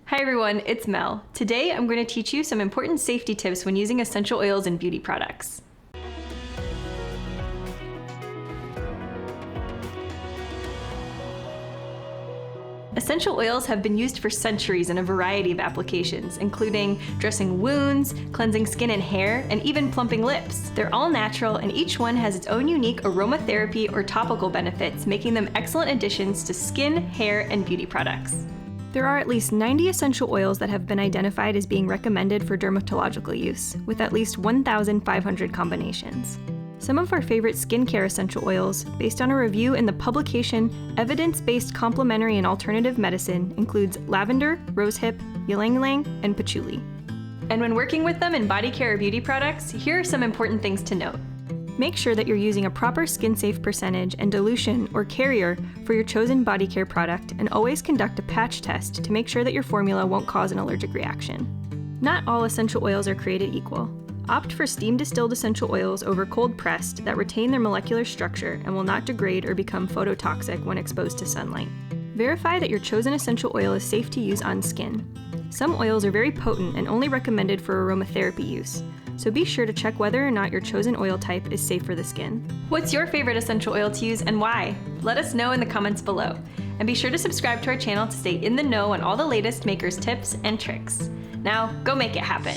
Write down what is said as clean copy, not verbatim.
Hi everyone, it's Mel. Today I'm going to teach you some important safety tips when using essential oils in beauty products. Essential oils have been used for centuries in a variety of applications, including dressing wounds, cleansing skin and hair, and even plumping lips. They're all natural, and each one has its own unique aromatherapy or topical benefits, making them excellent additions to skin, hair, and beauty products. There are at least 90 essential oils that have been identified as being recommended for dermatological use, with at least 1,500 combinations. Some of our favorite skincare essential oils, based on a review in the publication Evidence-Based Complementary and Alternative Medicine, includes lavender, rosehip, ylang-ylang, and patchouli. And when working with them in body care or beauty products, here are some important things to note. Make sure that you're using a proper skin-safe percentage and dilution or carrier for your chosen body care product, and always conduct a patch test to make sure that your formula won't cause an allergic reaction. Not all essential oils are created equal. Opt for steam-distilled essential oils over cold-pressed that retain their molecular structure and will not degrade or become phototoxic when exposed to sunlight. Verify that your chosen essential oil is safe to use on skin. Some oils are very potent and only recommended for aromatherapy use, so be sure to check whether or not your chosen oil type is safe for the skin. What's your favorite essential oil to use and why? Let us know in the comments below. And be sure to subscribe to our channel to stay in the know on all the latest makers tips and tricks. Now, go make it happen.